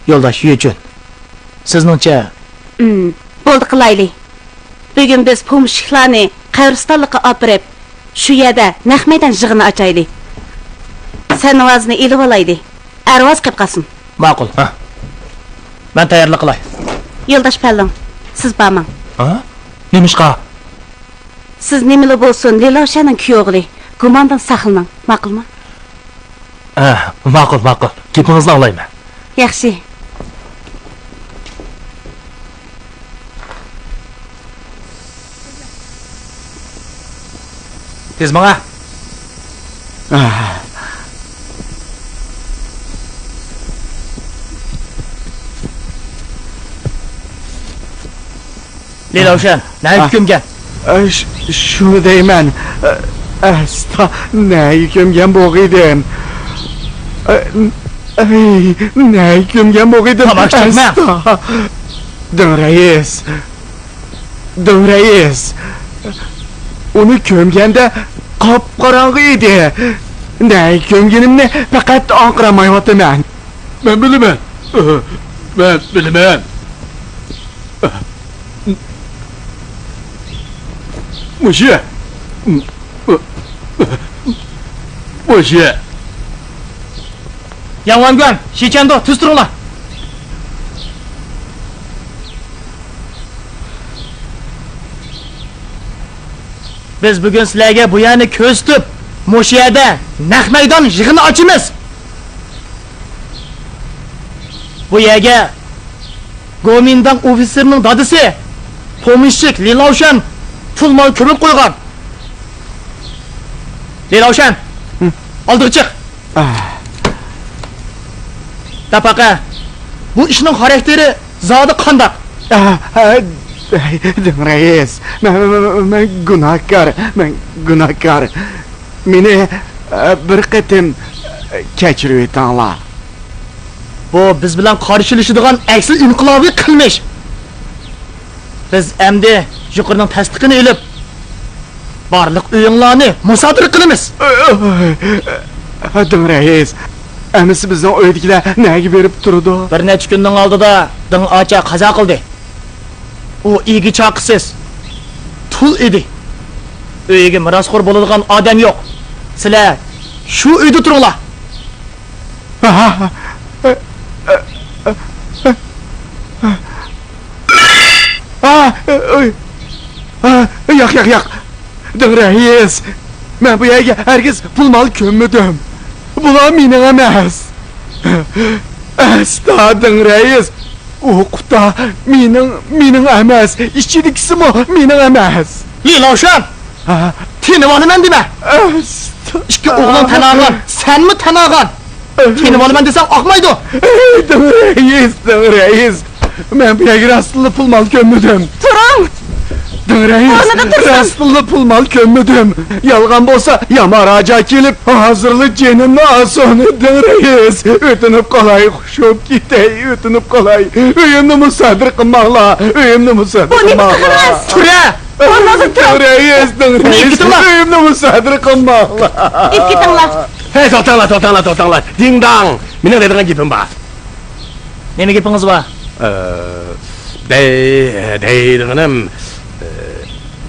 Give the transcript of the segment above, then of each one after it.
Yo'ldosh Yechun. Sizningcha? Bo'ldi qilaylik. Bugun biz pomishlarni qabristonlikqa olib borib, shu yerda naq maydon yig'ini ochaylik. Sen ovozni elib olaylik. Arvoz qilib qolsin. Ma'qul. Men tayyorlik qilay. Yo'ldosh Pallam, siz bormang. Ha? Nemishqa? Siz nimali bo'lsin, Lilovshaning kuyog'li. Gumondan saqlaning, ma'qulmi? Ma'qul. Gapingizni anglayman. Yaxshi. Tez bana. Lilovshan, ne hükümgen? Şunu deymen. Asta ne hükümgen boğuydım. Ne hükümgen boğuydım. Tamam, çıkma. Dön reis. Onu kömgende qop-qorong'i edi. Ne kömgenimni faqat anqiramayapman. Ben bilemem. Ben bilemem. Moşe. Yanvangön, Şikendo, tüz durunlar. Biz bugün sizlarga bu yerni ko'z tutib, mush yerda naq maydon yig'ini ochamiz. Bu yerga Gomindan ofiserining dadisi, pomishchik Lilovshan pul mol ko'mib qo'ygan. Lilovshan, oldiga chiq. Tapaqa, bu ishning xarakteri zodi qandoq? Reis, ben günahkar. Meni bir qitim kechirib etinglar. Bu biz bilan qarshilashadigan aksi inqilobiy qilmish. Biz endi yuqorining tasdiqini olib, barliq o'yinlarni musodir qilamiz. Reis, amisi bizning uydagilar nega berib turdi? Bir necha kunning oldida ding ocha qazo qildi. O igi chaqisiz tul edi. Uyiga mirosxo'r bo'ladigan odam yo'q. Sizlar shu uyda turinglar. Yo'q. Reis, men bu yerga herkes pul mol ko'mmadim. Bular mening emas. Astadın reis. O'qda mening emas. İçidikisi mi mening emas. Lilovshan, tinib olaman dema. İkki o'g'lim tanag'an, senmi tanag'an? Tinib olaman desam oqmaydi. Reis. Men bu yerga rastlı pul mol ko'mmadim. Turing. Rastlı pul mal kömmüdüm. Yalgan bolsa yamaraca kelip hazırlı cenimni asonu reis. Ötünüp kolay, hoşup gitey, ötünüp kolay. Uyumni musadir qilmaqla, uyumni musadir qilmaqla. Tura! Reis, uyumni musadir qilmaqla. Etkitinglar. Hey, to'xtanglar. Ding dong. Mening deydigan gapim bor. Nima gapingiz bor? Deydiganim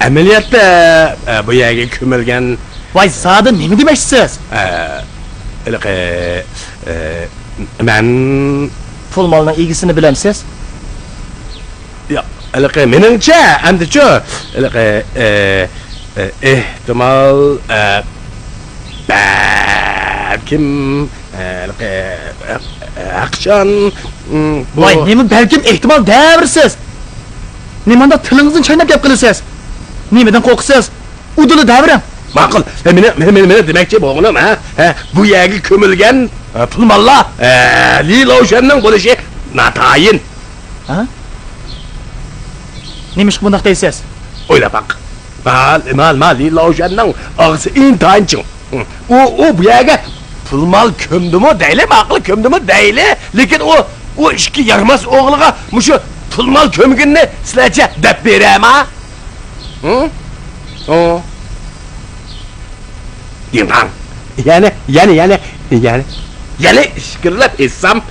ameliyatda bu yerga ko'milgan. Voy, zodi nima demoqchisiz? Men pul molning egisini bilamsiz? Yo'q, meningcha, endi-chu, ehtimol balkim aqshon voy, nima balkim ehtimol davrsiz. Nimanda tilingizni chaynab gap qilasiz? Nimadan qo'rqsiz? Uduli davring. Ma'qul. Meni demoqchi bo'lganim, bu yerga ko'milgan pul mollar Lilovshanning bo'lishi natayin. Ha? Nimish bundoq deysiz? O'ylab baq. Mal Lilovshanning og'zi intayin. U bu yerga pul mol ko'mdimi deyli, ma'qul ko'mdimi deyli, lekin o ishga yarmas o'g'liga mushu pul mol ko'mginni sizlarcha deb berama? Yani şükürler etsem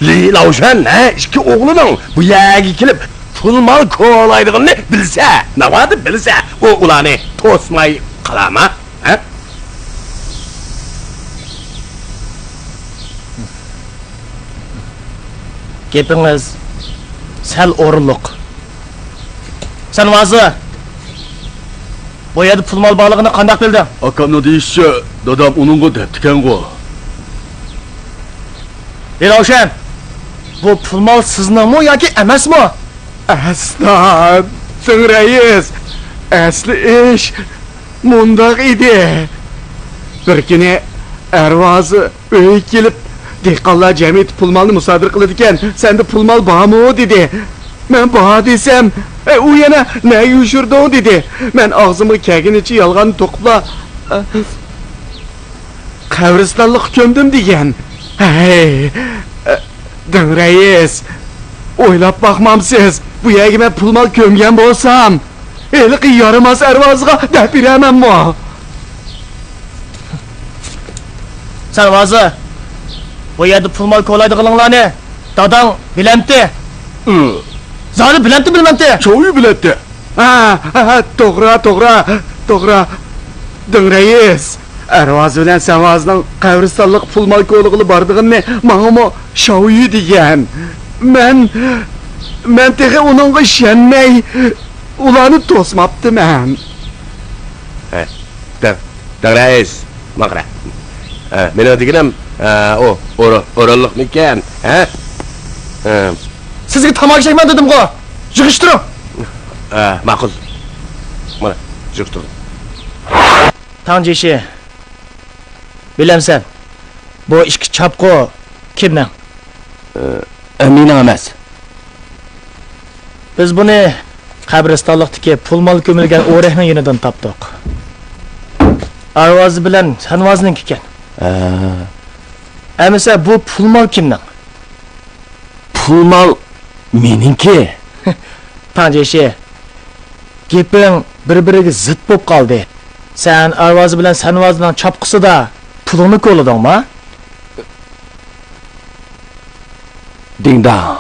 Lavshan ha ikki o'g'lining bu yerga kelib pul mol ko'laydig'ini bilsa, navodi bilsa, u ularni to'smay qilama, ha? Gapingiz sal o'rinliq. Sen vazir. Bu yerda pul mol borlig'ini qanday bilding? Akamni deyishcha, dadam uningga debdikan-ku. Ravshan, bu pul mol sizningmi yoki emasmi? Aslan, rais, asli ish mundaq edi. Bir kuni Arvozi uyga kelib, dehqonlar jamiyati pul molni musodir qiladi ekan, senda pul mol bormi dedi. Men bor desam, u yana ne yushirding dedi. Men og'zimga kelganicha yolg'on to'qibla qabristonlik ko'mdim degan. Hey, din rais, o'ylab boqmamsiz. Bu yerga men pul mol ko'mgan bo'lsam, eliqi yaramas Arvoziga deb beramanmi? Sen vazir. Bu yerda pul mol ko'laydiganlarni dadang bilamdi. Zali bilamdi bilmamdi. Çoğuyu biletti. Ha, to'g'ri. Din rais, Arvozi bilan Savozning qabristonlik pul mol ko'lig'i bordig'ini menga shoyi degan. Men tehi uningga ishonmay ularni to'smabdiman. Rais, maqra. Men deganim, o o'rinliqmikan, ha? Sizga tomoshaman dedim-ku. Yig'ishtiring. Ma'qul. Mana, yig'ishtir. Tanjishi. Bilamsan. Bu ikki chapqo kimning? Mening emas. Biz buni qabristonlikdagi pul mol ko'milgan o'rahning yonidan topdik. Arvozi bilan Sanvozning ekan. Amisa bu pul mol kimning? Pul mol meningki. Tanjishi. Gaping bir-biriga zid bo'lib qoldi. Sen Arvozi bilan Sanvozning chapqisida pulini ko'ladingmi? Dingdang.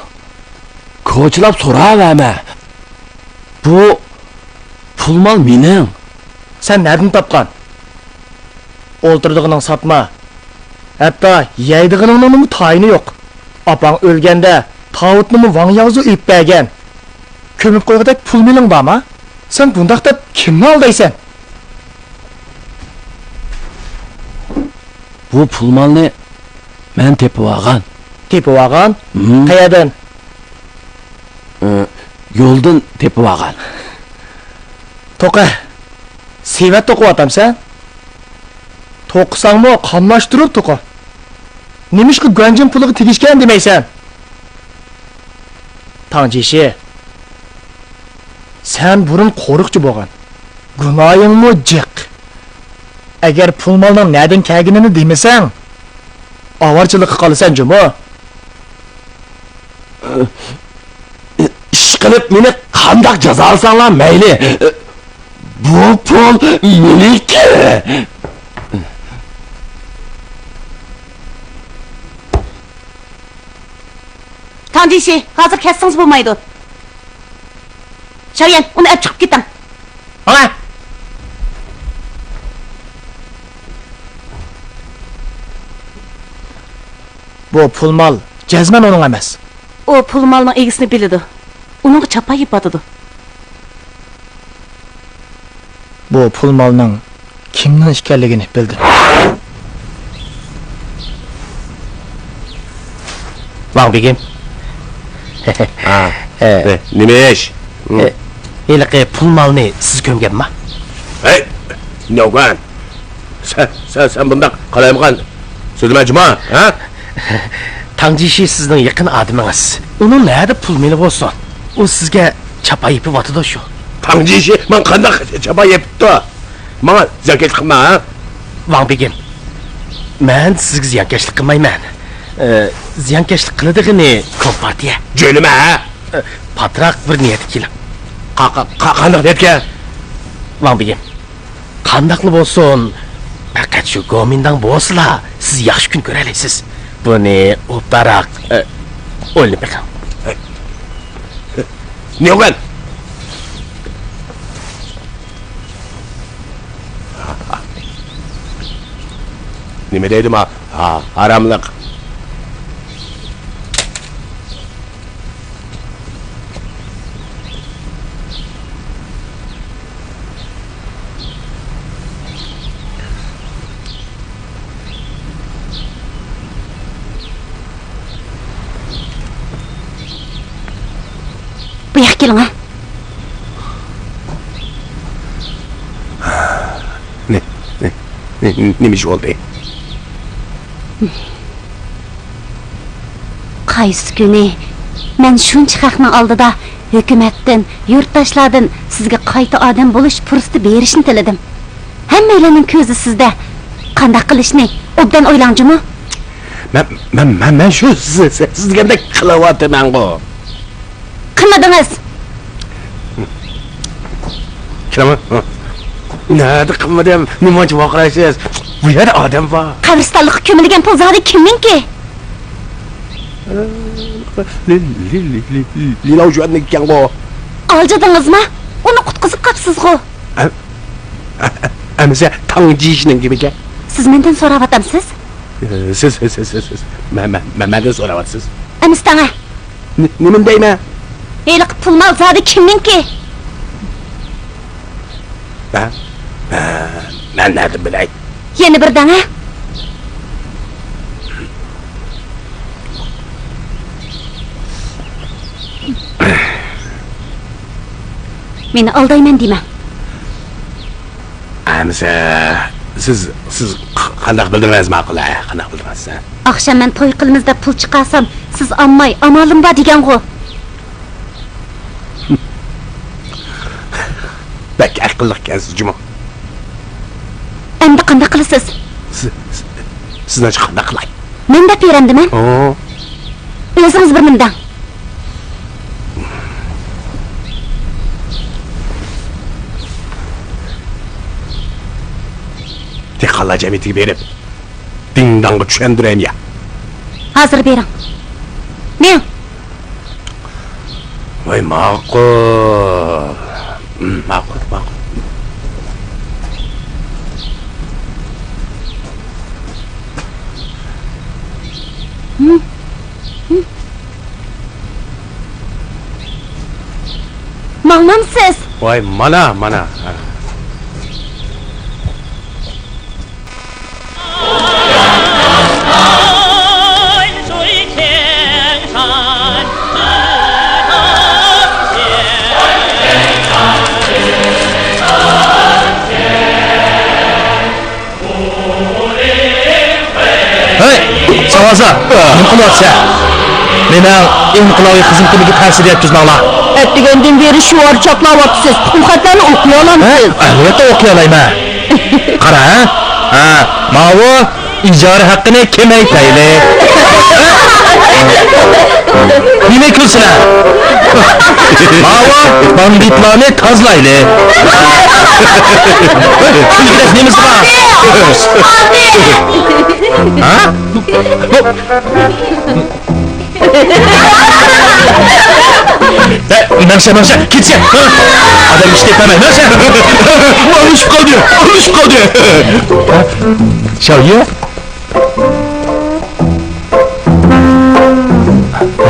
Ko'chlab so'raverma. Bu pul mol mening. Sen nereden topgan? O'ltirdig'ining sotma. Hatto yeydig'ining mu tayini yo'q. Apang o'lganda tavutni Vang Yavzu uyib bergan. Ko'mib qo'ygadak pul mening bormi? Sen bundaq deb kimni aldaysan? Bu pul molni men tepib olgan. Tepib olgan? Qayerdan? Yo'ldan tepib olgan. To'qa. Sevat to'qiyapsan? To'qsangmi qonlashtirib to'qa. Nimishqi ganjin puliga tegishgan demaysan? Tanjishi. Sen burun qo'riqchi bo'lgan. Gunoyingmi jiq. Agar pul molning nerdan kelganini demasang, avarchilikqa qolasan jumo. Ish qilib meni qandoq jazolasanglar mayli. Bu pul meniki. Tanjishi, hozir ketsangiz bo'lmaydi. Shoyan, uni olib chiqib keting. Ha? Bu pul mol jazman onun emas. O pul molning egisini biladi. Uningga chapayib botadi. Bu pul molning kimning ekanligini bildim. Vang begim. Nima ish? Eliqi pul molni siz ko'mganmi? Hey, Nogan. Sen bundaq qalaymagan so'zlamajma, ha? Tanjishi sizning yaqin odamingiz. Uning nerede pul meli bo'lsin? U sizga chapayib yotadi shu. Tanjishi, men qanday chapa yepti? Menga zakat qilma, ha? Vang begim. Men sizga ziyonkashlik qilmayman. Ziyonkashlik qiladigini kompartiya. Jo'lima, ha? Patraq bir niyat kelib. Qanday niyatga? Vang begim. Qandaqli bo'lsin? Faqat shu gomindan bo'lsa, siz yaxshi kun ko'rasiz. Buni o'paraq o'ylab baqa. Ne olgan? Nima deydim ha? Haramliq. Bu yoqqa keling, ha. Nima ish oldu? Qaysi kuni men shuncha xalqning oldida hukumatdan, yurtdoshlardan sizga qayta odam bo'lish fursati berishni tiladim. Hammalarning ko'zi sizda. Qanday qilishni obdan o'ylangchi-mi? Men shu sizga qilyapman ku. Qilmadingiz. Kiraman. Nerede qilmadim? Nimachi voqirasiz? Bu yerda odam bor. Qabristonlikqa ko'milgan pul zodi kimningki? Lila ujuanniki bu. Oljadingizmi? Uni qutqizib qapsiz-ku. Amsa tangjishning gibiga. Siz mendan so'rayapsiz? Siz. Mendan so'rayapsiz. Amistanga. Nima deyman? Eliq pul mal zodi kimningki? Ben nerede bileyim? Yana birdan, ha? Meni aldayman deyman. Amsa siz qanday bildingiz ma'qul? Qanday bildingiz? Akşam men to'y qilmizda pul chiqarsam, siz olmay, amalim bor degan-ku. Bak aqlli ekansiz, Juma. Endi qanday qilasiz? Sizdan qanday qilay? Men deb berandimi? O'zingiz bir mindan. Dehqonlar jamiyatiga berib, ding-dongga tushundiraymi ya? Hozir bering. Men Voy ma'qul. Ma'qul. Ma'lumsiz? Voy mana. Savaza, nima qilyapsan? Mening inqilobiy xizmatimga ta'sir yetkazmoqlar. Etdigandan beri shu orchoqlayapsiz. Pul xatlarni o'qiy olamsiz. Albatta o'qiy olaman. Qara, ma'vu ijara haqqini kamaytayli. Nima qilsizlar? Ma'vu banditlarni tozlayli. Kulgiras nemiz bor? Ha? Nasha, ketsen. Adam işte yapamay, nasha. Alışıp kaldı. Şavya?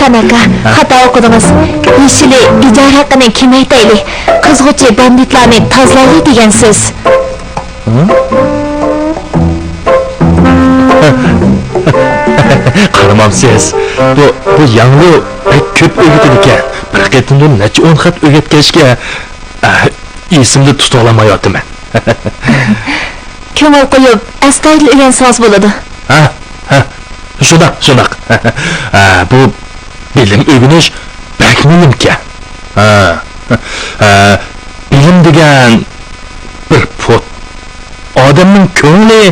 Qanaqa xato o'qidingiz. Yeshili ijara haqqini kamaytayli. Qizg'uchi banditlarni tozlayli degansiz. Qaramamsiz. Bu yangi pek ko'p o'rgatilgan ekan. Bir qatimda necha 10 xat o'rgatkashga esimni tuta olmayapman. Ko'ngil qo'yib, astoydil o'rgansangiz bo'ladi. Ha. Shunaq. Bu bilim o'rganish pek muhim ekan. Bilim degan bir put. Odamning ko'ngli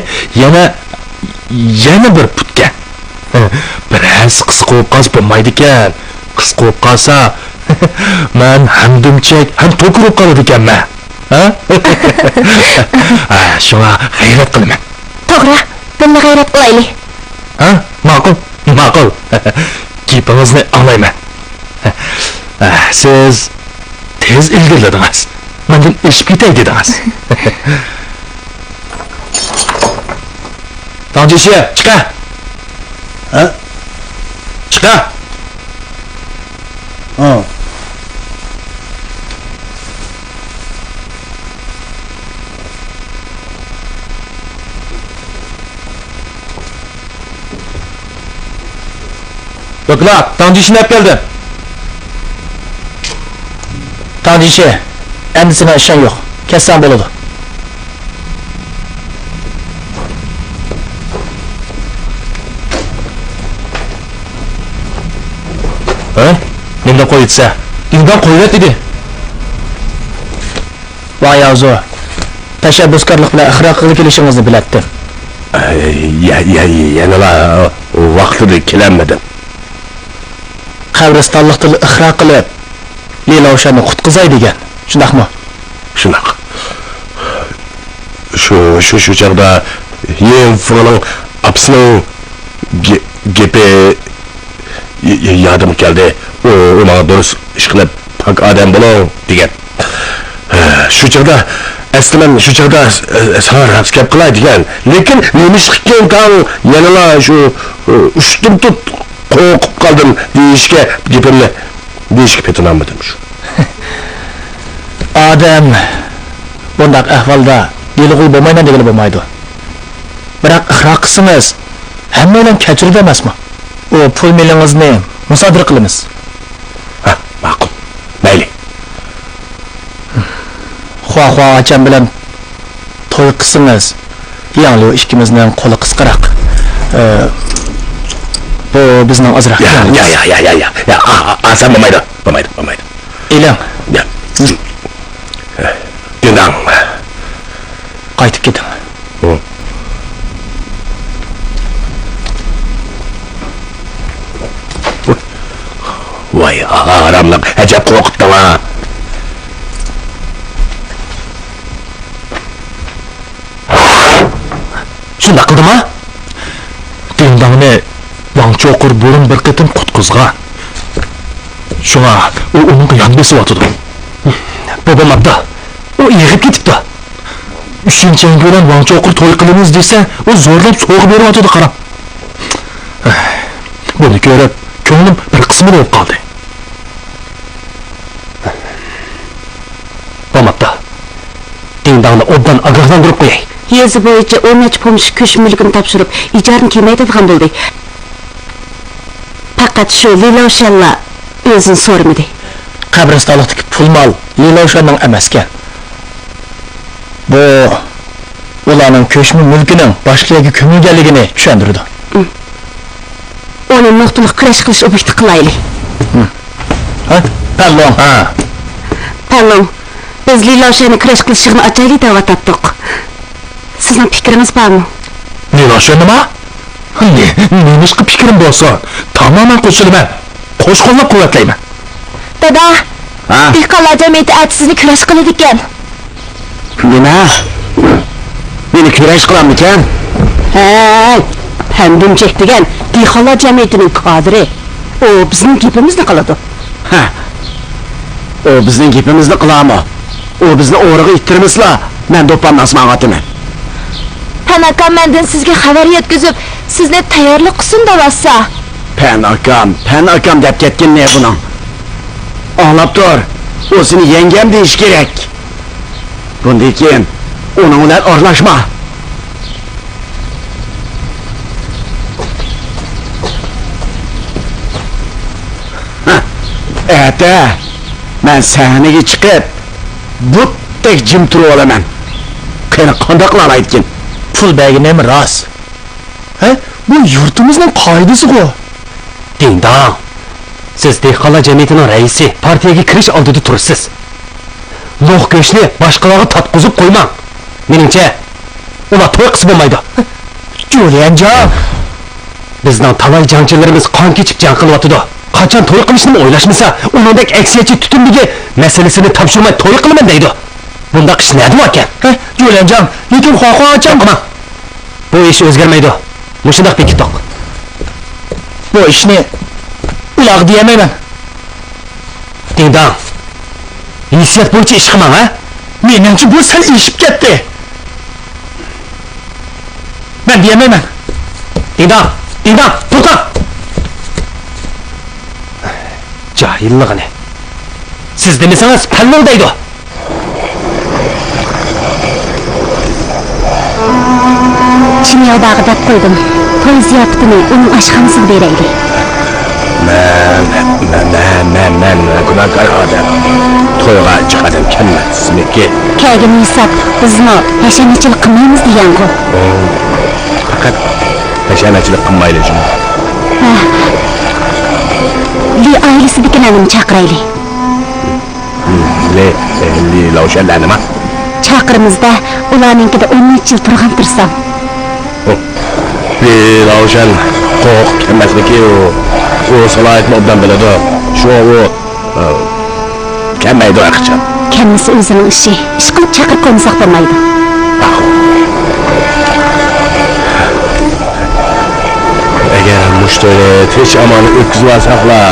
yana bir putga. Biraz qisqa bo'lib qolsa bo'lmaydi ekan. Qisqa bo'lib qolsa, men ham dumchak, ham to'kir bo'lib qoladi ekanman. Shunga g'ayrat qilaman. To'g'ri, bunda g'ayrat qilaylik. Ma'qul. Gapingiz so'zlaringizni anglayman. Siz tez ilgirladingiz. Mendan ishib ketay dedingiz. Tanjishi, chiqa. Ha? Chiqa. Ha. Doklab, Tanjishni olib keldim. Tanjishi, endisine işen yok. Kessen boladı. Ha? Menda qo'yitsa, undan qo'ylat dedi. Vay yavzu. Teşebbüskarlık bilen ixroqqa kelişingizni biletdim. Yanıla vaqtida kelenmedim. Qabristonlikda ixroq qilib, Leyla o'shani qutqizay degan. Shundaqmi? Shunaqa. Shu chaqda Yenfning apsining gepi yadım geldi. O ona durus iş qilib pak odam bo'ling degan. Shu chaqda aslan shu chaqda sar hapis gap qilay degan. Lekin nemish qilgan kan yanala shu ushtum tut qo'rqib qoldim deyishga gapimni deyishga petinamadim shu. Odam bundaq ahvolda yelg'ul bo'lmayman degani bo'lmaydi. Biroq ixroq qilsangiz, hammadan kechirdi emasmi? O pul milingizni musodir qilamiz. Ha, ma'qul. Mayli. Xo acham bilan to'y qilsangiz, ya'ni ikkimizning qo'li qisqaroq. Bu bizning ozroq. Ya, asan bo'lmaydi. Elang. Ya. Dindang. Qaytib keting. Vay aramlıq, acab qo'rqitding ha. Shunda qildimi ha? Dindangni Vangchoqur burun bir qitim qutqizgan. Shunga u uning yon besyapti. Bo'lmabdi. U yig'ib ketibdi. 3-chi bilan Vangchoqur to'y qilamiz desa, u zo'rlab so'g'ib beryapti qarab. Buni ko'rib, ko'nglim bir qismi bo'lib qoldi. Bo'lmabdi. Dindangni obdan ogohlantirib qo'yay. Yezi bo'yicha 10 pomsh kuch mulkini topshirib, ijarni kelmaydigan bo'ldi. Faqat shu Liloshalla o'zini so'ramadi. Qabristonlikdagi pul mol Liloshanning emas ekan. Bu ularning ko'chma mulkining boshqalarga ko'milganligini tushuntirdi. Onu nuqtali kurash qilish obyektı qilaylik. Ha? Pardon. Ha. Pardon. Biz Liloshani kurash qilishini achaylik da'vat etdik. Sizning fikringiz bormi? Lilosha nima? Nima qilib fikrim bo'lsa, tamoman qo'shilaman. Qo'shqo'llab quvvatlayman. Dada, dehqonlar jamiyati sizni kurash qiladi ekan. Nima? Meni kurash qilammikan? Hey, Hamdumchek degan dehqonlar jamiyatining kadri. O bizning gapimizni qiladi. Ha. O bizning gapimizni qilami? O bizni o'g'riga ittirmisla. Men do'pam asmag'atini. Panakam mendan sizga xabar yetkazib, sizni tayyorlik qilsin davassa. Panakam deb ketgan ne buning? Anlab tur. O seni yengam deyish kerak. Bundan keyin uning bilan aralashma. Ata, men sahnaga chiqib, butdek jim turib olaman. Qanday qilib aytgin? Pul belginemi ras. He? Bu yurtimizning qoidasi-ku. Dindang. Siz dehqonlar jamiyatining raisi, partiyaga kirish oldida turibsiz. Lo'q go'shni boshqalarga tatqizib qo'ymang. Meningcha, ular to'y qilib bo'lmaydi. Julianjon, bizning talay jangchilarimiz qon kechib jang qilyapti. Qachon to'y qilishni o'ylashmasa, uningdek aksiyachi tutunligi masalasini topshirmay to'y qilaman deydi. Bunda ish nima ekan? Julianjon, lekin xo'xa acham. Bu ish o'zgarmaydi. Mushundaq bekitoq. Bu ishni Ular diyemeymen. Dingdang. İnisiyat bo'yicha ish qilmang, ha? Menimcha bu sal eshib ketdi. Ben diyemeymen. Dingdang, dingdang, to'xta. Jahilligini. Siz demasangiz pallovdaydi. Chimyo bag'i deb qo'ydim. To'y ziyofatini uning oshxonasida beraylik. Men gunohkor odam. To'yga chiqadim kelmasmiki. Kelgan hisob bizni hashamachilik qilmaymiz degan-ku. Faqat hashamachilik qilmaylik shuni. Li oilasidagilarni chaqiraylik. Li Lavshanlar nima? Chaqirimizda ularninkida 13 yil turgan tursam. Li Lavshan qo'rq kelmasligi u salohiyatni obdan biladi. Shu u kelmaydi aqcham. Kelmasa o'zining ishi. Ish qilib chaqirib qo'ymasak bo'lmaydi. Agar mushtoyni tinch amoni o'tkazib olsaqlar,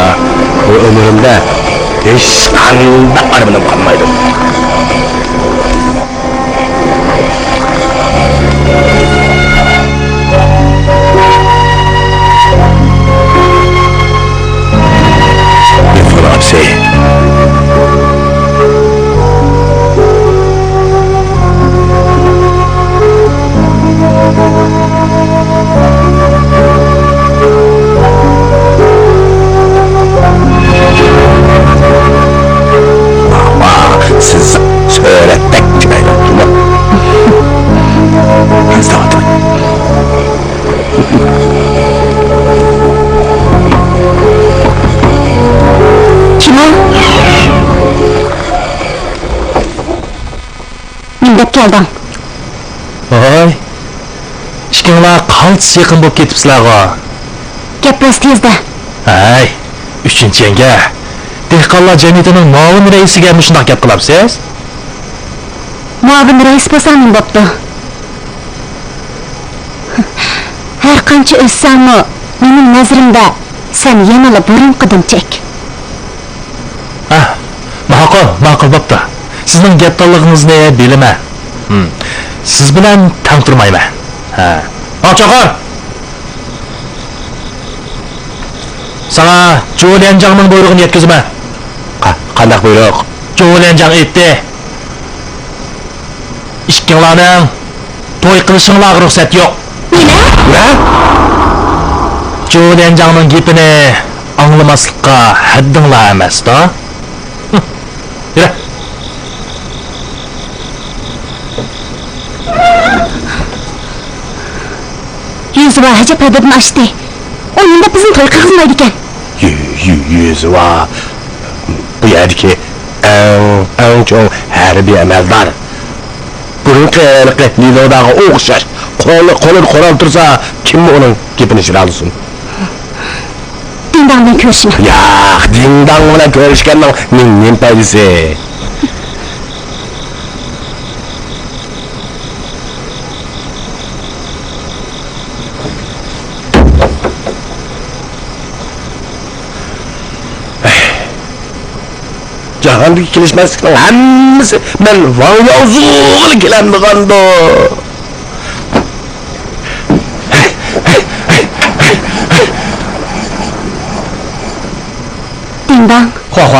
bu umrimda hech qanday armonim qolmaydi. Siz söyletek çıkayım. Zaten. Kim o? Mindep keldim. Oy. İşkinglar qaltis yaqin bo'lib ketibsizlar-ku. Gapimiz tezda. Ay, 3-yanga. Dehqonlar jamiyatining muavin raisiga shunday gap qilasiz? Muavin rais bo'lsam bo'pti. Har qancha o'ssam-mu, mening nazarimda sen yanala burunqidan chek. Ma'qul bo'pti. Sizning gapdonligingizni bilaman. Siz bilan tang turmayman. Ochaqor. Sana Jo'lianjangning buyrug'ini yetkazman. Qanday buyruq? Jo'lianjang aytdi. Ishkinglarning to'y qilishinglarga ruxsat yo'q. Nima? Jo'lianjangning gapini anglamaslikqa haddinglar emas-da. Yura. Yüzü var hacı perdeden açtı. Onun da bizim toy qilmaydi ekan. Yüzü var. Bu yerdeki en çok harbiy amaldor. Burunqi Lilodaga o'xshash. Qo'lini qo'rab tursa, kim uning gapini shira olsin? Dingdang bilan ko'rishmi? Yo'q, dingdang bilan ko'rishganning men foydasi. Jahondagi kelishmaslikning hammasi men va'yozug'il kelandiganda. Dingdang.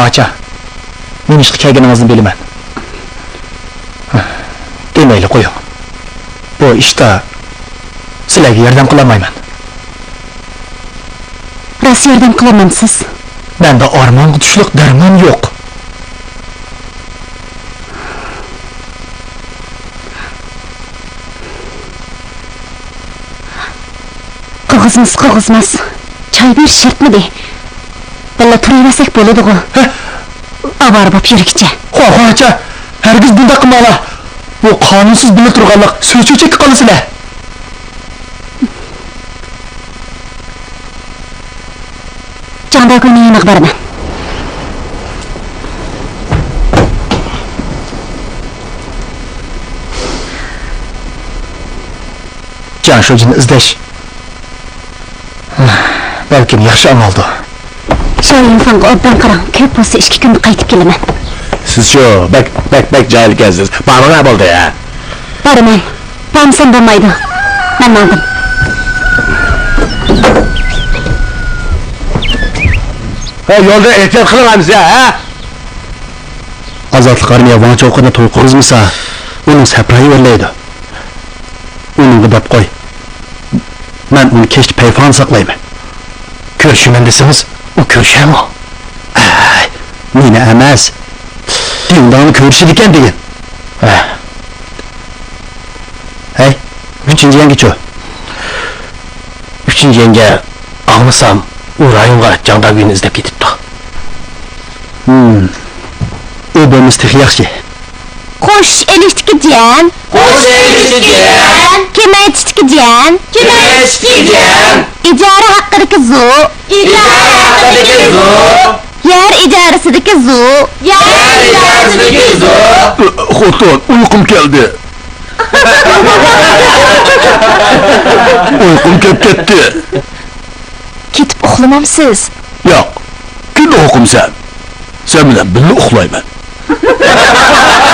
Acha. Men ishga kelganingizni bilaman. Demayli qo'ying. Bu ishda sizlarga yordam qilolmayman. Rost yordam qilamansiz. Menda armon qutishliq darmon yo'q. Qog'ozmas. Choy ber shartmidi? Balla turaversak bo'ladi-ku. Avvar bo'lib yurikcha. Acha, hargiz bunday qilmanglar. Bu qonunsiz bila turganlik so'chuvchak qolasizlar. Jandaguni aniq beraman. Janshojini izlash. Balkim yaxshi amaldi. Şu insonga obdan qarang, ko'p bo'lsa 2 kunda qaytib kelaman. Siz şu, bek cahil ekansiz. Bana ne bo'ldi ya? Boraman. Bormasam bo'lmaydi. Men mandim. Ha, yolda ehtiyot qilamaymiz ya, ha? Azatlık armiya Van Çoğu'na toy kuruzmasa, onun seprayı verleydi. Onun gıdap koy. Ben onu keşke peyfan saklayayım. Körşümen desiniz, o körşen o. Ay, nine emez. Dindanı körüşüdüken deyin. Hey, 3. yenge çö. 3. yenge, ağlasam, o rayonga Candagül'ünü izlep gitipti. Öbümüz tek yaxşı. Qo'sh elishdiki jiyan. Qo'sh elishdiki jiyan. Kemaytishdiki jiyan. Kemaytishdiki jiyan. Ijara haqqidagi zu. Ijara haqqidagi zu. Yer ijarasidagi zu. Yer ijarasidagi zu. Xo'ton, uyqum keldi. Uyqum kep ketdi. Ketib uxlamamsiz. Yo'q, kun o'qim sen. Sen bilan birga uxlayman.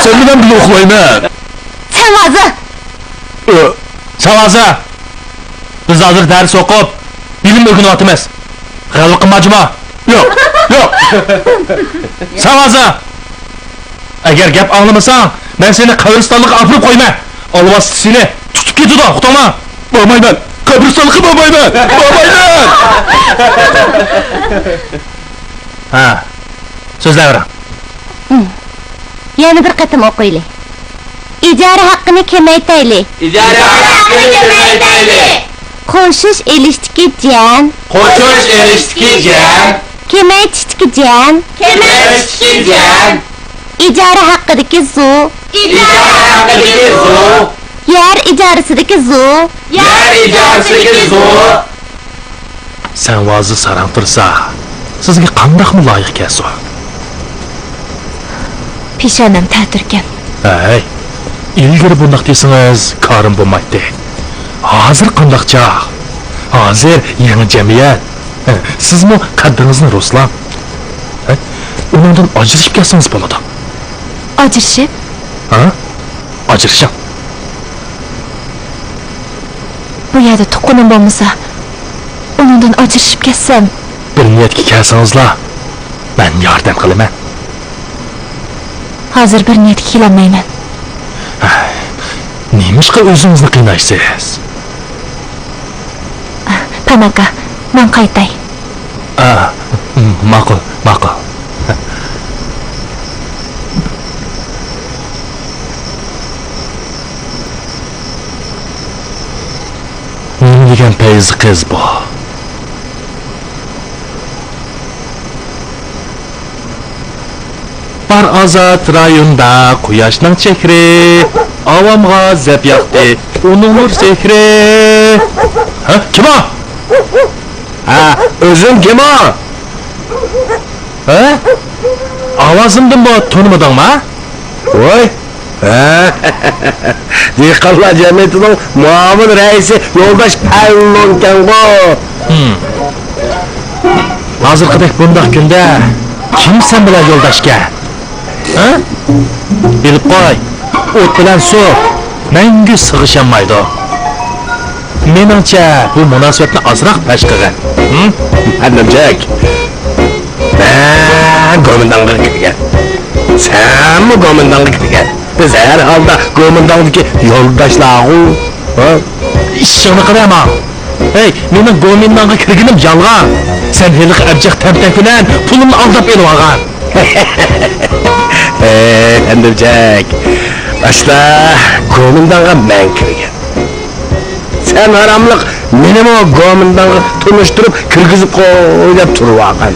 Sen bilan birga uxlayman. Sen hozir. Savaza! Biz hozir dars o'qib, bilim o'rganyapmiz. Xayollik qilmajma. Yo'q, yo'q. Savaza! Agar gap anglamasang, men seni qabristonlikqa olib qo'yman. Olvos seni tutib ketadi, uqtama. Bormayman. Qabristonlikqa bormayman. Bormayman. Ha. So'zlayver. Yana bir qatim o'qiylik. Ijara haqqini kamaytaylik. Ijara haqqini kamaytaylik. Qo'shish elishdiki jiyan. Qo'shish elishdiki jiyan. Kemaytishdiki jiyan. Kemaytishdiki jiyan. Ijara haqqidagi zu. Ijara haqqidagi zu. Yer ijarasidagi zu. Yer ijarasidagi zu. Sen vazı sarantırsa, sizga qandaqmi loyiq kelsa? Peshonam ta'tirkan. Hey, ilgari bundaq desangiz, korim bo'lmaydi. Hozir qandaqcha? Hozir yangi jamiyat. Sizmi qadringizni Ruslan? Undan ajrashib kelsangiz bo'ladi. Ajrashib? Ha? Ajrashing. Bu yerda tuqqanim bo'lmasa, undan ajrashib ketsam, Bir niyatga kelsangizlar, men yordam qilaman. hozir bir niyatga kelolmayman. Nemishqa o'zingizni qiynaysiz? Tamaka, men qaytay. Ma'qul, ma'qul. Nima degan payzi qiz bu? Bar azat rayonda quyoshning chehri avomga zeb yoqdi. Uning nur sehri. Ha, kim o? Ha, özün kim o? Ha? Ovozimdan bu tanımadingmi? Oy. Ha. Dehqonlar jamiyatining muavin raisi Yo'ldosh Pallonkan bu. Hozirgidek bundaq kunda kim sen bilan yo'ldoshga? Ha? Bilib qo'y. O't bilan suv mangu sig'ishamaydi. Menimcha bu munosabatni ozroq pash qilgan. Annamjak. Ben go'mindonga kirgan. Senmi go'mindonga kirgan? Biz her halda go'mindondagi yo'ldoshlar-ku. Ha? Ishingni qilaman. Hey, mening go'mindonga kirganim yolg'on. Sen hiliq abjaq tamtak bilan pulimni aldab elib olgan. Annamjak. Başta go'mindonga men kirgan. Sen haramlık benim o go'mindonga tunuşturup kirgizib qo'yib turib olgan.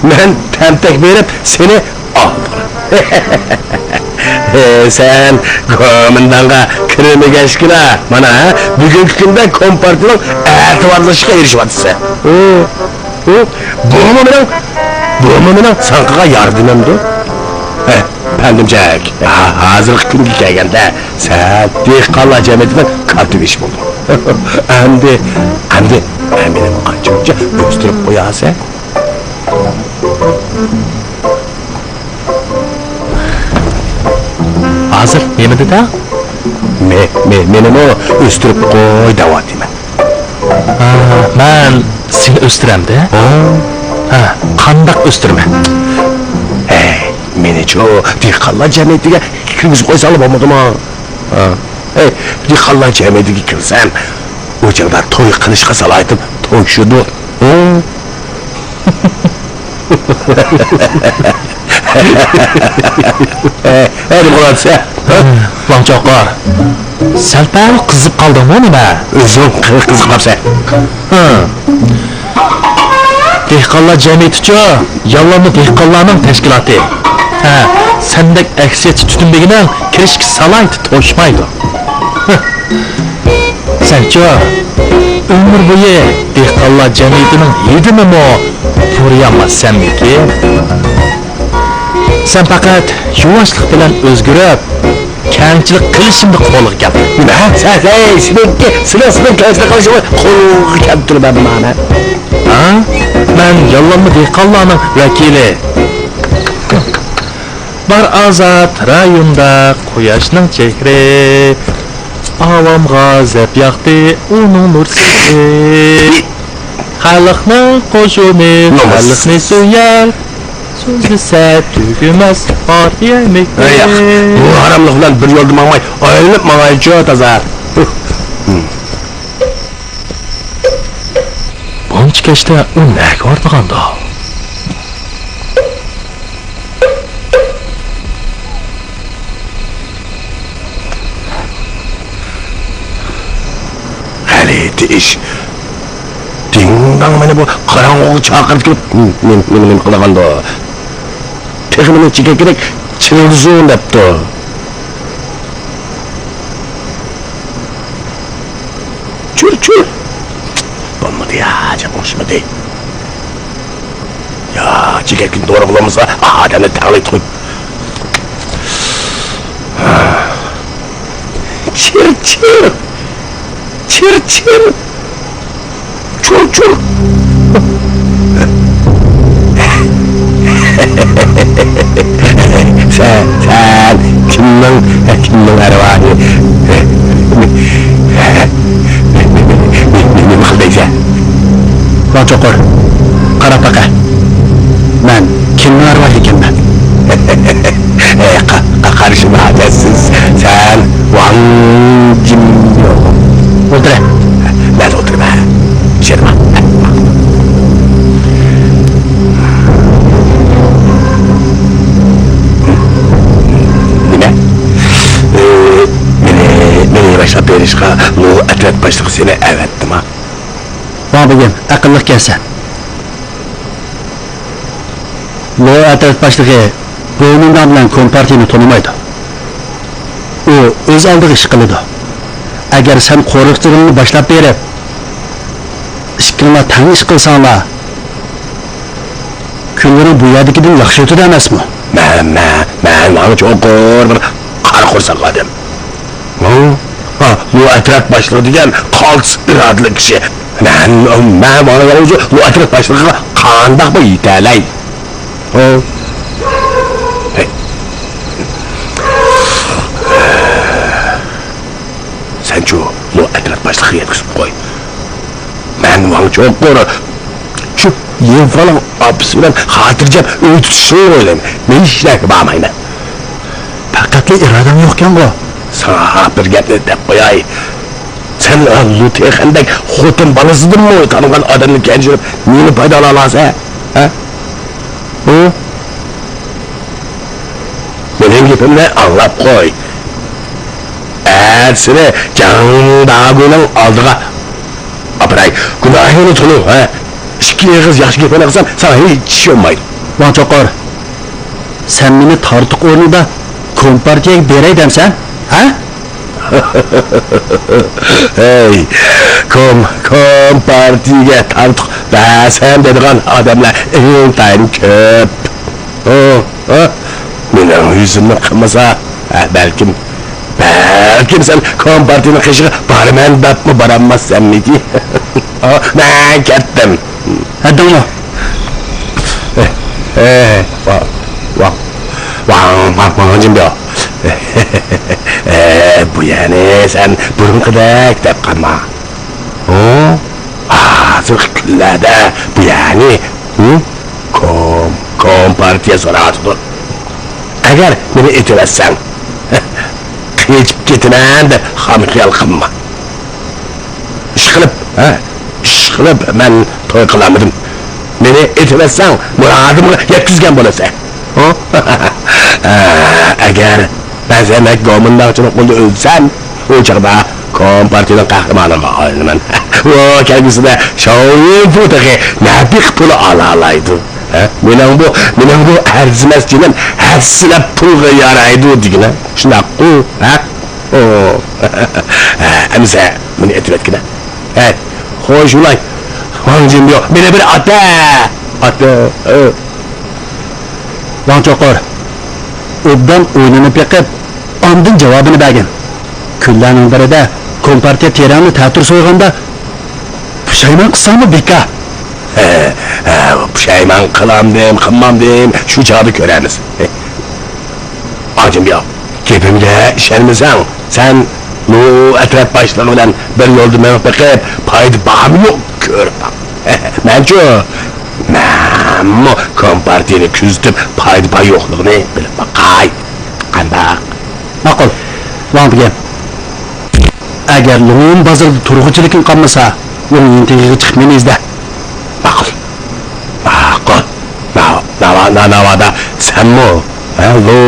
Men tamtak berib seni aldım. Sen go'mindonga kirmegashgina mana bugungi kunda kompartiyaning e'tiborlashiga erishyapsan. Bu mening sanqaga yordamimdi. Pandimjak, hozirgi kunga kelganda sen dehqonlar jamiyatidan katibish bo'lding. Endi Benim qancha o'stirib qo'yasa. Hozir nima dedi? Meni o'stirib qo'y deyapman. Men seni o'stiramda. Ha, qandoq o'stirman? Hey, meni-chu dehqonlar jamiyatiga kirgizib qo'ysalar bo'lmadimi? Hey, dehqonlar jamiyatiga kirsam, o'chaqda to'y qilishga salaytib to'yshudi. Hadi bo'lsa, Lonchoqlar. Salpal qizib qoldingmi nima? o'zing qiziqmabsan. Dehqonlar jamiyati-chu, yollanma dehqonlarning tashkiloti. Ha, sendek aksiyatchi tutunbegidan kirishga salayt to'shmaydi. Sen-chu, umr bo'yi dehqonlar jamiyatining hidimi ko'rayapsanmiki? Sen faqat yuvashlik bilan o'zgarib, kamchilik qilishimni qo'lga keldi. Nima? Sen seniki, sizning kamchilik qilishni qo'lga kelib turibman mana. Ha? Men yollanma dehqonlarning vakili. Bar azat rayonda quyoshning chehri avomga zeb yoqdi uning nursiz. Xalqning qo'shuni xalqni suyar. So'zlisa tugumas bor yemek. Bu haramlik bilan bir yo'lda mangmay, aylanib mangaychi toza. Buncha kechda u nega ortganda? Haleti ish. Dingdang meni bu qorong'u chaqirib kelib, men qilganda. Texmini ichiga kerak, chilzun debdi. Chur. Bo'lmadi ya, jabonshmadi. Ya, chigakni to'g'ri bo'lamasa, odamni taqlid qilib. Chir. Chur. Sen kimning arvahı? Nima qildingsan? Lonchoqor, qarab baqa. Men kimning arvohi ekanman? Qarishma hajasiz. Sen Wang yo'q. O'ldir. Ben oturma. Şerma. Nima? Meni başlap berishga bu atrat başlığı seni evetdim ha. Babagim, aqlli kelsan. Bu atrat başlığı bo'ynidan bilan kompartiyani tonimaydi. U o'z oldiga ish qiladi. Agar sen qo'riqchiligini boshlab berib, ishkilma tang ish qilsanglar, kunlaring bu yerdagidan yaxshi o'tadi emasmi? Ben cho'qur bir qara qo'rsanladim. Bu atrat başlığı degan qaltis irodli kishi. Ben bana o'zi bu atrat başlığıga qandoq bir yetalay. Sen bu atrat başlığı yetkizib qo'y. Men Wang cho'qur shu yer falan apisi bilan xotirjam uy tutishni o'ylayman. Men ishlashga bormayman. Faqat irodam yo'q-kan bu. Sana bir gapni deb qo'yay. Sen Lutexandek xotin bolasizmi tanıgan odamni kenjirib meni foydalana olasa? Ha? Bu mening gapimni anglab qo'y. Seni Jangdaguning oldiga aparay. Gunohingni tunib, ha? Ikki yig'iz yaxshi gapini qilsam, sana hech ish olmaydi. Lonchoqor, sen meni tortiq o'rnida kompartiyaga beray demsan, ha? Hey, kompartiyaga tortiq sen dedigan odamlar intayin ko'p. Mening yuzimni qilmasa, balkim Belki sen kompartinin kışığı barmen dap mı baranmazsan mıydı? Ben kettim. Hadi onu. Vancım ya. Bu yani sen burun kıdak dep kalma. Hazır küllerde bu yani. Kompartiye sonra atılır. Eğer beni itemezsen, geçip gitmen de hamkıyal kılma. İş kılıp ben toy kılamadım. Beni itemezsen muradımı yetkizgen bolasa. Eğer ben senin doğumundan çocukluğunda ölsem, o çağda kompartinin kahramanı alınan. O kendisi de şovun buradaki nabik pulu alaydı. Benim bu erzimesçinin hersine pulga yaraydı digine. Şimdi aklı, Emse, beni etivetkine. Hoş ulay. Vancım yok, beni bir ate. Van Çokur. Obdan oynanıp yakıp, andın cevabını bergin. Küllarning birida kompartiya teranni ta'tir so'yg'anda pushayman qilsammi beka? Pushayman qilmam dem, shu chog'da ko'ramiz. Acım ya, gapimga ishonmasan, sen bu atraf boshlig'i bilan bir yo'lda men bakib, payda baham yo'q ko'rib bak. Menchu, men kompartiyani kuzatib, payda bah yo'qligini bilib baqay. Qanday? Ma'qul. Van degam. Agar Lo'ng bozorda turg'uchiliging qolmasa, uning intigiga chiqib meni izla. Ma'qul. Navada senmi? Lo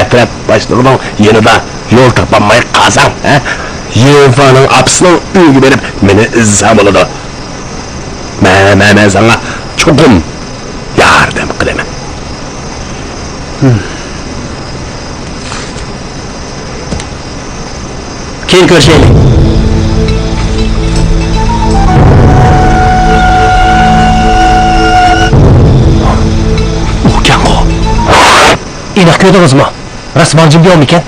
atraf boshlig'ining yanida yo'l topolmay qolsam, Yevaning apsining uyiga berib meni izzam bo'ladi. Men sana cho'qim yordam qilaman. Keyin ko'rishaylik. Ukango. Aniq ko'rdingizmi? Rasmonjim yo'qmikan?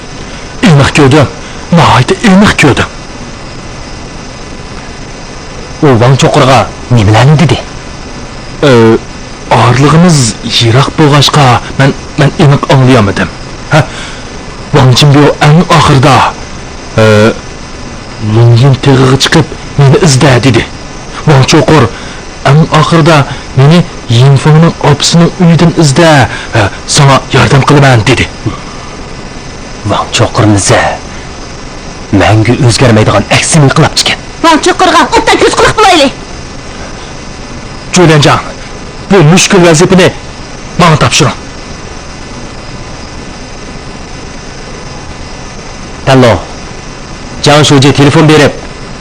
Aniq ko'rdim. Nihoyatda aniq ko'rdim. U Van Chokurga nimalarni dedi? Orlig'imiz yiroq bo'lg'achqa men aniq anglayolmadim. Vancimbo eng oxirida Lungin tig'iga chiqib meni izla dedi. Van Chokur eng oxirida meni Yinfongning opasining uyidan izla, sana yordam qilaman dedi. Van Chokurniza mangu o'zgarmaydigan aksini qilib chiqgan. Van Chokurga o'tdan ko'z quloq bo'laylik. Jo'lanjan, bu mushkul vazifani menga topshiring. Tallo. Janshoji telefon berib,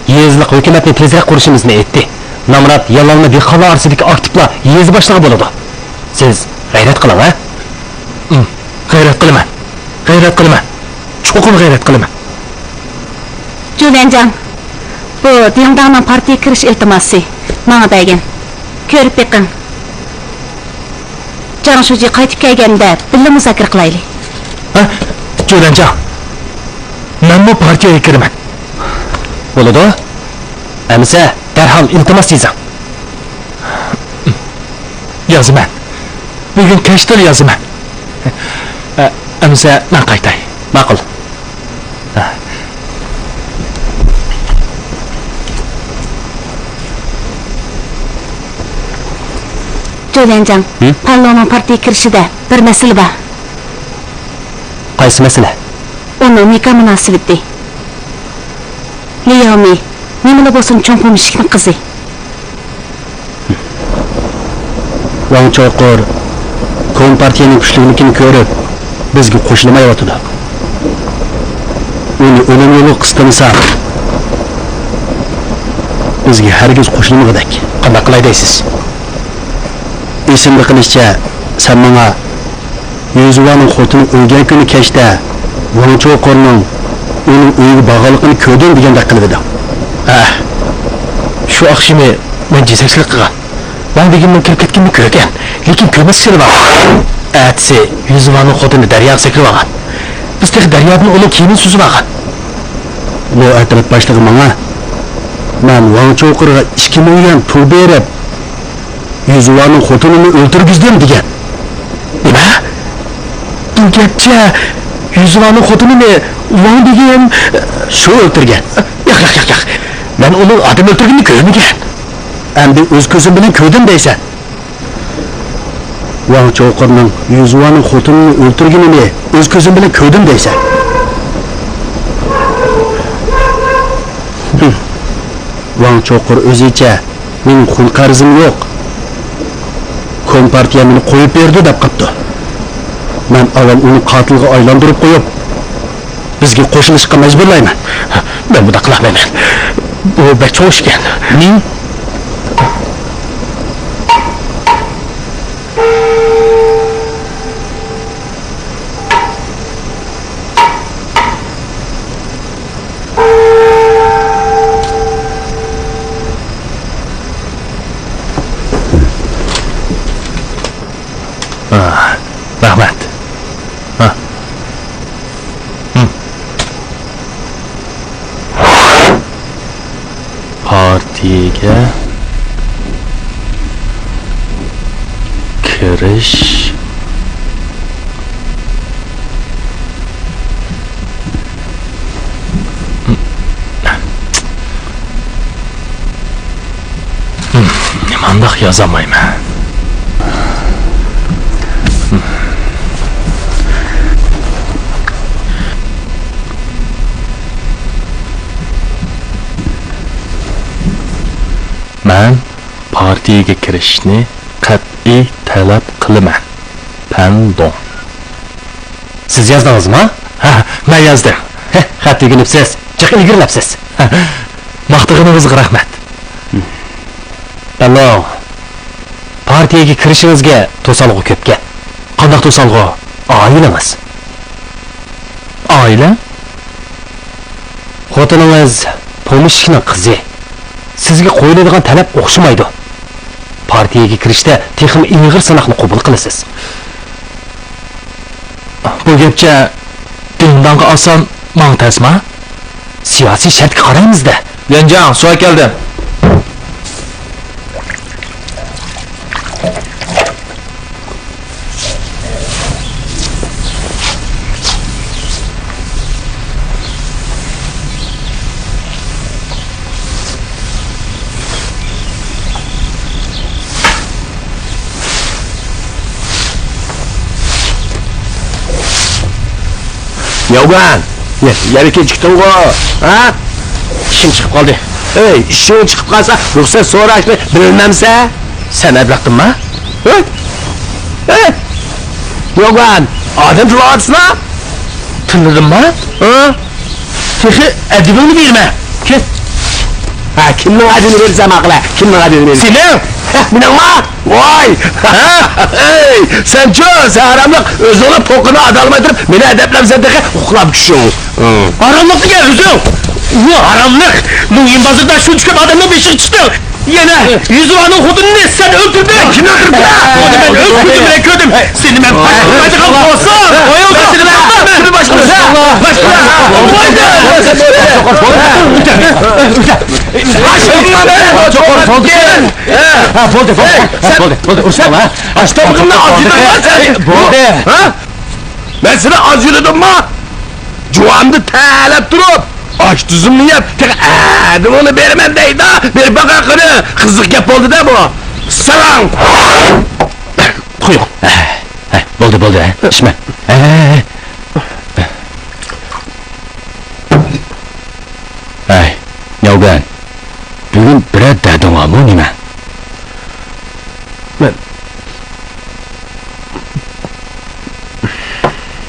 yezliq hukumatni tezroq qurishimizni aytdi. Namrat yolg'onni dehqonlar orasidagi aktivlar yez boshlig'i bo'ladi. Siz g'ayrat qiling, ha? G'ayrat qilaman. Cho'qim g'ayrat qilaman. Jo'lanjan, bu Diyangdangning partiyaga kirish iltimosi menga bergan. Ko'rib beqing. Janshoji qaytib kelganda birga muzokara qilaylik. Jo'lanjan, men bu partiyaga kiraman. Bo'ladi. Amsa darhol iltimos yozing. Yozaman. Bugun kechda yozaman. Amsa men qaytay. Ma'qul. Jo'lanjan, Palloning partiyaga kirishida bir masala bor. Qaysi masala? Uning nikah munosabati. Leomi, nimani bo'lsin cho'nqimishlikning qizi. Van Chokur kompartiyaning kuchliligini ko'rib bizga qo'shilmayotdi. Uni o'lim yo'li qistamasa bizga hargiz qo'shilmagidak. Qanday qilay deysiz? Esimda qilishcha, sen menga Yuzvaning xotini o'lgan kuni kechda Van Chokurning uning uyiga bog'liqligini ko'rdim degandek qilib edim. Shu oqshimi men jizakchilik qilgan. Ben begimning kirib ketganini ko'rgan, lekin ko'rmas siri bor. Atsi Yuzvaning xotini daryoga sakrib olgan. Biz tek deryadan onun kiyimini süzüp algan. Bu ertalab başlığı bana. Ben Wang Chokur'a 2 milyon pul berip, Yüzüvanın xotununu öldürgüzdüm degan. Nima? Bu gapcha Yüzüvanın xotunini Wang degan Şu öldürgen. yo'q. Men uning odam o'ldirganini ko'rmagan. Endi o'z ko'zim bilan ko'rdim deysan. Wang Chokur'ning Yüzüvanın xotununu öldürgenini o'z ko'zim bilan ko'rdim deysan. Wang Chokur o'zicha mening xul qarzim yo'q. Kompartiya meni qo'yib berdi deb qapti. Men avval uni qotilga aylantirib qo'yib, bizga qo'shilishga majburlayman. Men bunda qilmayman. Bu bek cho'sh ekan. Men Rahmat. Partiyaga kirish nimandoq yozamayman. Men partiyaga kirishni qat'iy talab qilaman. Pardon. Siz yozdingizmi? Ha, men yozdim. Xat yigilibsiz, chiq ilgirlabsiz. Maqtig'iningizga rahmat. Allo. Partiyaga kirishingizga to'salg'i ko'pga. Qanday to'salg'i? Oilangiz. Oila? Xotiningiz pomishchining qizi. Sizga qo'yiladigan talab o'xshamaydi. Partiyaga kirishda texim ig'ir sinoqni qabul qilasiz. Bu gapcha dindonga oson ma'tasma? Siyosiy shartga qaraymiz-da. Yanjang, suv keldi. Yavgan, yeri kechikding go, ha? İşim chiqib qoldi. Ey, ishing chiqib qolsa, ruxsat so'rashni bilmamsa? Sen ablaqdingmi? Hey! Yavgan, odam tilovatsizmi? Tinladingmi? Ha? Texi adibingni berma. Ket. Ha, kimning adini bersam aqla? Kimning adini bersam? Sening Meningmi? Voy! Ey, sen cho, haramliq o'zini po'qini adalmaytirib, meni adablamsan deqa uxlab tushing. haramlik degan o'zing. Bu haramlik. Bu yinbozda shuncha ko'p odamning beshig'i chiqdi. Yana Yüzüvanın xotinini sen öldürdün. Kim öldürdü? Ben öldürdüm, ben kördüm. Seni ben başlayacak olsam. Oyun seni ben. Seni başlayacak. Ben seni az yürüdüm mü? Cuvandı talep durup aç tuzumlu yap. Adım onu vermem deydi ha. Bir bakakını kızlık yap oldu da bu. Salam. Koy. Oldu içme. Ay, Yavgan.